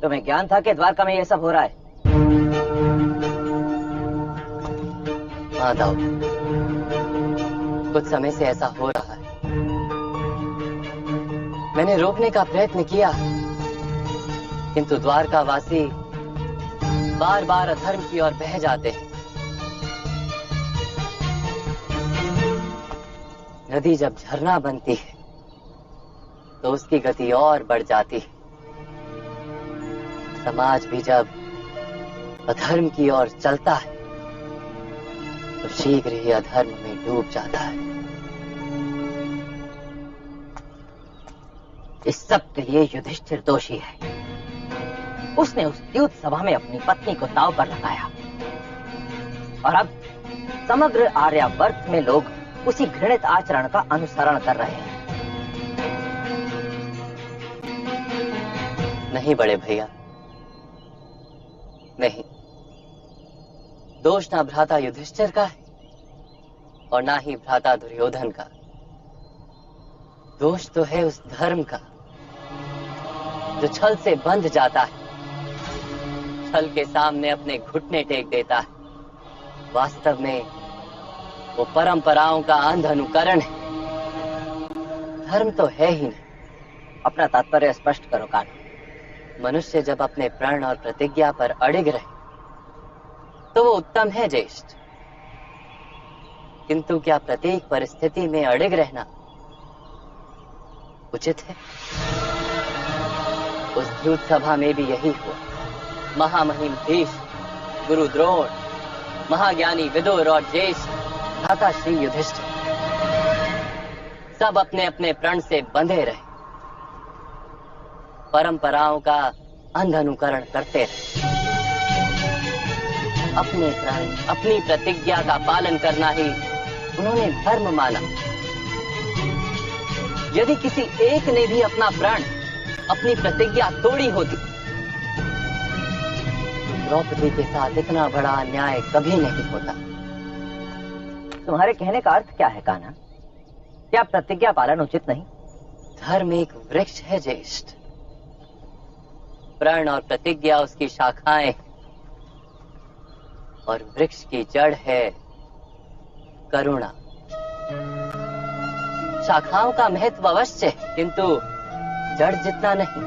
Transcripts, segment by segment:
तुम्हें ज्ञान था कि द्वारका में ये सब हो रहा है? हाँ दाऊद, कुछ समय से ऐसा हो रहा है। मैंने रोकने का प्रयत्न किया, किंतु द्वारकावासी बार बार अधर्म की ओर बह जाते हैं। नदी जब झरना बनती है तो उसकी गति और बढ़ जाती है। समाज भी जब अधर्म की ओर चलता है तो शीघ्र ही अधर्म में डूब जाता है। इस सब के लिए युधिष्ठिर दोषी है। उसने उस द्यूत सभा में अपनी पत्नी को दांव पर लगाया और अब समग्र आर्यावर्त में लोग उसी घृणित आचरण का अनुसरण कर रहे हैं। नहीं बड़े भैया, नहीं। दोष ना भ्राता युधिष्ठिर का है और ना ही भ्राता दुर्योधन का। दोष तो है उस धर्म का जो छल से बंध जाता है, छल के सामने अपने घुटने टेक देता है। वास्तव में वो परंपराओं का अंध अनुकरण है, धर्म तो है ही नहीं। अपना तात्पर्य स्पष्ट करो कान्हा। मनुष्य जब अपने प्रण और प्रतिज्ञा पर अड़िग रहे तो वो उत्तम है ज्येष्ठ, किंतु क्या प्रत्येक परिस्थिति में अड़िग रहना उचित है? उस द्यूत सभा में भी यही हुआ। महामहिम भीष्म, गुरु द्रोण, महाज्ञानी विदुर और ज्येष्ठ भ्राता श्री युधिष्ठिर सब अपने अपने प्रण से बंधे रहे, परंपराओं का अंध अनुकरण करते रहे। अपने प्रण, अपनी प्रतिज्ञा का पालन करना ही उन्होंने धर्म माना। यदि किसी एक ने भी अपना प्रण, अपनी प्रतिज्ञा तोड़ी होती, द्रौपदी के साथ इतना बड़ा अन्याय कभी नहीं होता। तुम्हारे कहने का अर्थ क्या है कान्हा? क्या प्रतिज्ञा पालन उचित नहीं? धर्म एक वृक्ष है ज्येष्ठ, प्रण और प्रतिज्ञा उसकी शाखाएं और वृक्ष की जड़ है करुणा। शाखाओं का महत्व अवश्य है, किंतु जड़ जितना नहीं।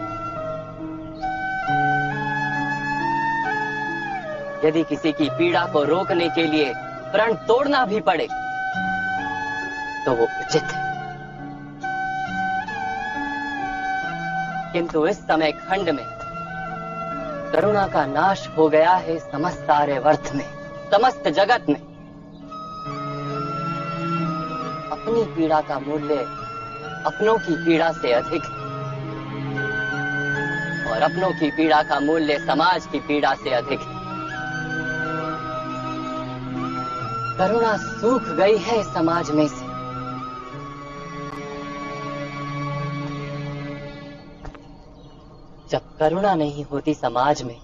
यदि किसी की पीड़ा को रोकने के लिए प्रण तोड़ना भी पड़े तो वो उचित है, किंतु इस समय खंड में करुणा का नाश हो गया है समस्त आर्यावर्त में, समस्त जगत में। अपनी पीड़ा का मूल्य अपनों की पीड़ा से अधिक है और अपनों की पीड़ा का मूल्य समाज की पीड़ा से अधिक है। करुणा सूख गई है समाज में से। जब करुणा नहीं होती समाज में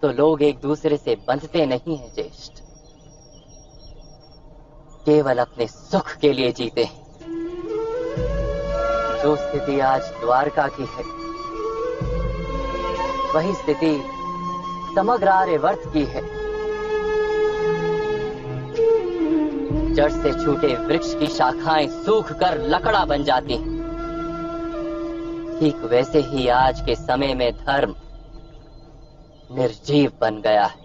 तो लोग एक दूसरे से बंधते नहीं हैं ज्येष्ठ, केवल अपने सुख के लिए जीते हैं। जो स्थिति आज द्वारका की है वही स्थिति समग्र आर्यावर्त की है। जड़ से छूटे वृक्ष की शाखाएं सूख कर लकड़ा बन जाती हैं, ठीक वैसे ही आज के समय में धर्म निर्जीव बन गया है।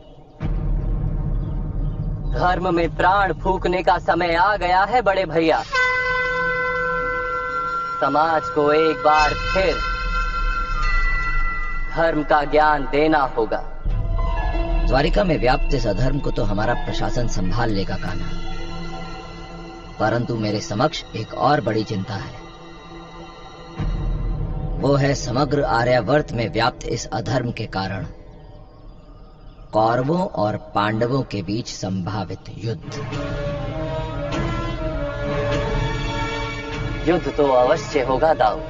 धर्म में प्राण फूंकने का समय आ गया है बड़े भैया। समाज को एक बार फिर धर्म का ज्ञान देना होगा। द्वारिका में व्याप्त इस अधर्म को तो हमारा प्रशासन संभाल लेगा कान्हा, परंतु मेरे समक्ष एक और बड़ी चिंता है। वो है समग्र आर्यावर्त में व्याप्त इस अधर्म के कारण कौरवों और पांडवों के बीच संभावित युद्ध। युद्ध तो अवश्य होगा दाऊद।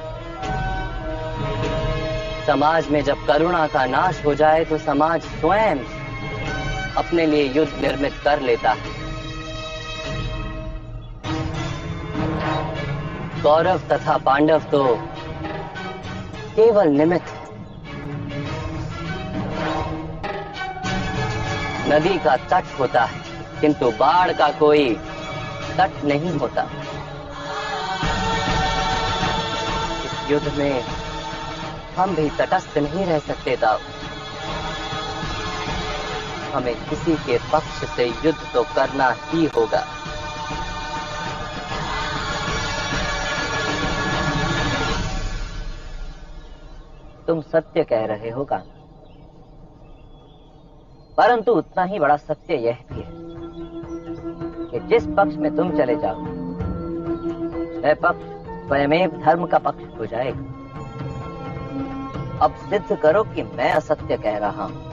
समाज में जब करुणा का नाश हो जाए तो समाज स्वयं अपने लिए युद्ध निर्मित कर लेता है। कौरव तथा पांडव तो केवल निमित्त है। नदी का तट होता है, किंतु बाढ़ का कोई तट नहीं होता। इस युद्ध में हम भी तटस्थ नहीं रह सकते दाऊ। हमें किसी के पक्ष से युद्ध तो करना ही होगा। तुम सत्य कह रहे हो कान्हा, परंतु उतना ही बड़ा सत्य यह भी है कि जिस पक्ष में तुम चले जाओ वह पक्ष स्वयमेव धर्म का पक्ष हो जाएगा। अब सिद्ध करो कि मैं असत्य कह रहा हूं।